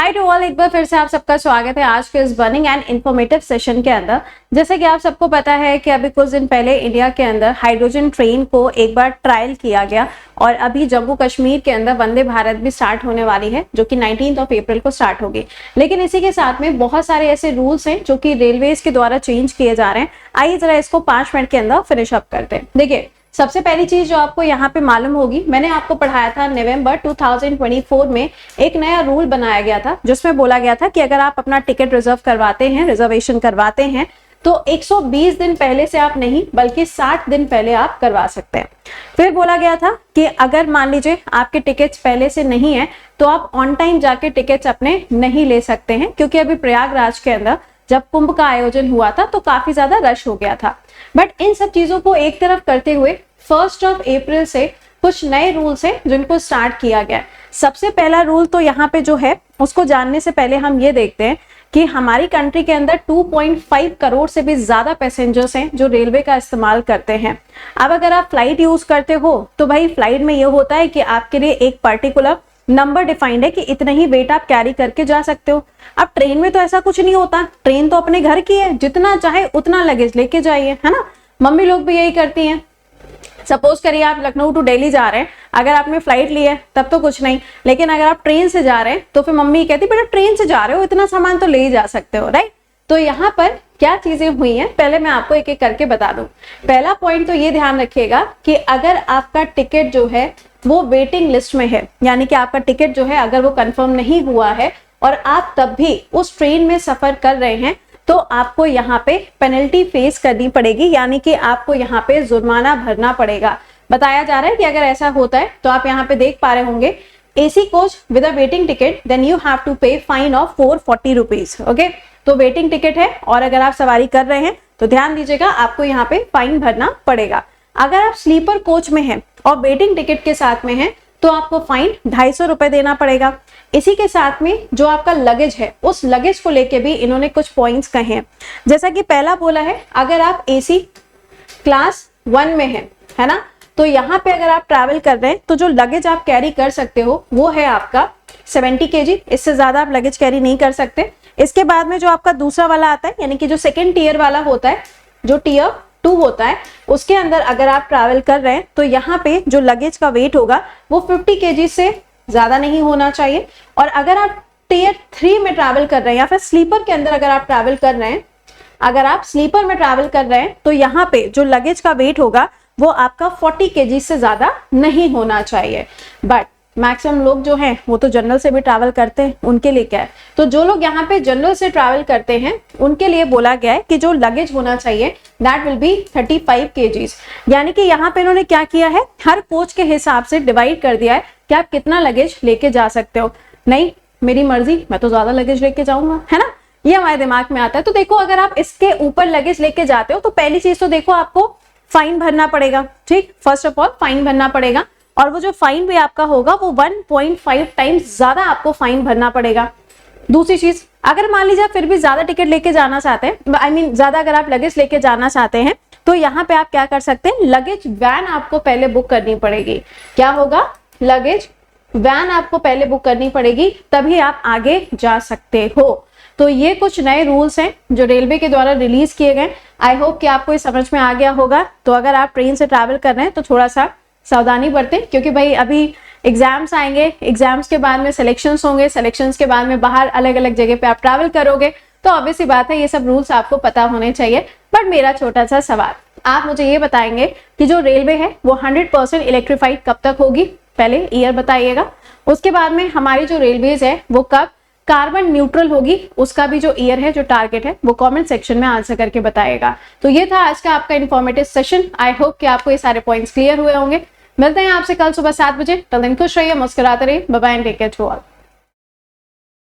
Hi to all, एक बार फिर से आप सबका स्वागत है आज के इस बर्निंग एंड इंफॉर्मेटिव सेशन के अंदर। जैसे कि आप सबको पता है कि अभी कुछ दिन पहले इंडिया के अंदर हाइड्रोजन ट्रेन को एक बार ट्रायल किया गया और अभी जम्मू कश्मीर के अंदर वंदे भारत भी स्टार्ट होने वाली है, जो कि 19 अप्रैल को स्टार्ट होगी। लेकिन इसी के साथ में बहुत सारे ऐसे रूल्स हैं जो कि रेलवेज के द्वारा चेंज किए जा रहे हैं। आइए जरा इसको 5 मिनट के अंदर फिनिश अप करते हैं। देखिए, सबसे पहली चीज जो आपको यहाँ पे मालूम होगी, मैंने आपको पढ़ाया था नवंबर 2024 में एक नया रूल बनाया गया था जिसमें बोला गया था कि अगर आप अपना टिकट रिजर्वेशन करवाते हैं तो 120 दिन पहले से आप नहीं बल्कि 60 दिन पहले आप करवा सकते हैं। फिर बोला गया था कि अगर मान लीजिए आपके टिकट्स पहले से नहीं है तो आप ऑन टाइम जाके टिकट्स अपने नहीं ले सकते हैं, क्योंकि अभी प्रयागराज के अंदर जब कुंभ का आयोजन हुआ था तो काफी ज्यादा रश हो गया था। बट इन सब चीजों को एक तरफ करते हुए 1 अप्रैल से कुछ नए रूल्स हैं जिनको स्टार्ट किया गया है। सबसे पहला रूल तो यहाँ पे जो है उसको जानने से पहले हम ये देखते हैं कि हमारी कंट्री के अंदर 2.5 करोड़ से भी ज्यादा पैसेंजर्स हैं जो रेलवे का इस्तेमाल करते हैं। अब अगर आप फ्लाइट यूज करते हो तो भाई फ्लाइट में ये होता है कि आपके लिए एक पर्टिकुलर नंबर डिफाइंड है कि इतना ही वेट आप कैरी करके जा सकते हो। अब ट्रेन में तो ऐसा कुछ नहीं होता, ट्रेन तो अपने घर की है, जितना चाहे उतना लगेज लेके जाइए, है ना। मम्मी लोग भी यही करती हैं। सपोज करिए आप लखनऊ टू दिल्ली जा रहे हैं, अगर आपने फ्लाइट ली है तब तो कुछ नहीं, लेकिन अगर आप ट्रेन से जा रहे हैं तो फिर मम्मी कहती बेटा ट्रेन से जा रहे हो, इतना सामान तो ले ही जा सकते हो, राइट। तो यहाँ पर क्या चीजें हुई हैं पहले मैं आपको एक एक करके बता दूं। पहला पॉइंट तो ये ध्यान रखिएगा कि अगर आपका टिकट जो है वो वेटिंग लिस्ट में है, यानी कि आपका टिकट जो है अगर वो कंफर्म नहीं हुआ है और आप तब भी उस ट्रेन में सफर कर रहे हैं तो आपको यहाँ पे पेनल्टी फेस करनी पड़ेगी, यानी कि आपको यहाँ पे जुर्माना भरना पड़ेगा। बताया जा रहा है कि अगर ऐसा होता है तो आप यहाँ पे देख पा रहे होंगे AC coach with a waiting ticket then you have to pay fine of 440 rupees. Okay, तो वेटिंग टिकट है और अगर आप सवारी कर रहे हैं तो ध्यान दीजिएगा आपको यहाँ पे फाइन भरना पड़ेगा। अगर आप स्लीपर कोच में हैं और वेटिंग टिकट के साथ में हैं तो आपको फाइन 250 रुपए देना पड़ेगा। इसी के साथ में जो आपका लगेज है उस लगेज को लेके भी इन्होंने कुछ पॉइंट्स कहे हैं। जैसा कि पहला बोला है, अगर आप एसी क्लास 1 में है ना, तो यहाँ पे अगर आप ट्रैवल कर रहे हैं तो जो लगेज आप कैरी कर सकते हो वो है आपका 70 kg, इससे ज्यादा आप लगेज कैरी नहीं कर सकते। इसके बाद में जो आपका दूसरा वाला आता है, यानी कि जो सेकेंड टीयर वाला होता है, जो टीयर 2 होता है, उसके अंदर अगर आप ट्रैवल कर रहे हैं तो यहाँ पे जो लगेज का वेट होगा वो 50 kg से ज्यादा नहीं होना चाहिए। और अगर आप टीयर 3 में ट्रैवल कर रहे हैं या फिर स्लीपर के अंदर अगर आप ट्रैवल कर रहे हैं, अगर आप स्लीपर में ट्रैवल कर रहे हैं तो यहाँ पे जो लगेज का वेट होगा वो आपका 40 kg से ज्यादा नहीं होना चाहिए। बट मैक्सिमम लोग जो हैं वो तो जनरल से भी ट्रैवल करते हैं, उनके लिए क्या है, तो जो लोग यहाँ पे जनरल से ट्रैवल करते हैं उनके लिए बोला गया है कि जो लगेज होना चाहिए दैट विल बी 35 kg। यानी कि यहाँ पे इन्होंने क्या किया है, हर कोच के हिसाब से डिवाइड कर दिया है कि आप कितना लगेज लेके जा सकते हो। नहीं, मेरी मर्जी, मैं तो ज्यादा लगेज लेके जाऊंगा, है ना, ये हमारे दिमाग में आता है। तो देखो, अगर आप इसके ऊपर लगेज लेके जाते हो तो पहली चीज तो देखो आपको फाइन भरना पड़ेगा। ठीक, फर्स्ट ऑफ ऑल फाइन भरना पड़ेगा और वो जो फाइन भी आपका होगा वो 1.5 टाइम्स ज्यादा आपको फाइन भरना पड़ेगा। दूसरी चीज, अगर मान लीजिए आप फिर भी ज्यादा टिकट लेके जाना चाहते हैं, आई मीन ज्यादा अगर आप लगेज लेके जाना चाहते हैं तो यहाँ पे आप क्या कर सकते हैं, लगेज वैन आपको पहले बुक करनी पड़ेगी। क्या होगा, लगेज वैन आपको पहले बुक करनी पड़ेगी, तभी आप आगे जा सकते हो। तो ये कुछ नए रूल्स हैं जो रेलवे के द्वारा रिलीज किए गए। आई होप कि आपको ये समझ में आ गया होगा। तो अगर आप ट्रेन से ट्रैवल कर रहे हैं तो थोड़ा सा सावधानी बरतें, क्योंकि भाई अभी एग्जाम्स आएंगे, एग्जाम्स के बाद में सिलेक्शंस होंगे, सिलेक्शंस के बाद में बाहर अलग अलग जगह पे आप ट्रैवल करोगे, तो ऑब्वियस सी बात है ये सब रूल्स आपको पता होने चाहिए। बट मेरा छोटा सा सवाल, आप मुझे ये बताएंगे कि जो रेलवे है वो 100% इलेक्ट्रीफाइड कब तक होगी, पहले ईयर बताइएगा। उसके बाद में हमारी जो रेलवेज है वो कब कार्बन न्यूट्रल होगी, उसका भी जो ईयर है, जो टारगेट है, वो कमेंट सेक्शन में आंसर करके बताएगा। तो ये था आज का आपका इन्फॉर्मेटिव सेशन। आई होप कि आपको ये सारे पॉइंट्स क्लियर हुए होंगे। मिलते हैं आपसे कल सुबह 7 बजे। तब तक खुश रहिए, मुस्कुराते रहिए। Bye bye and take care to all.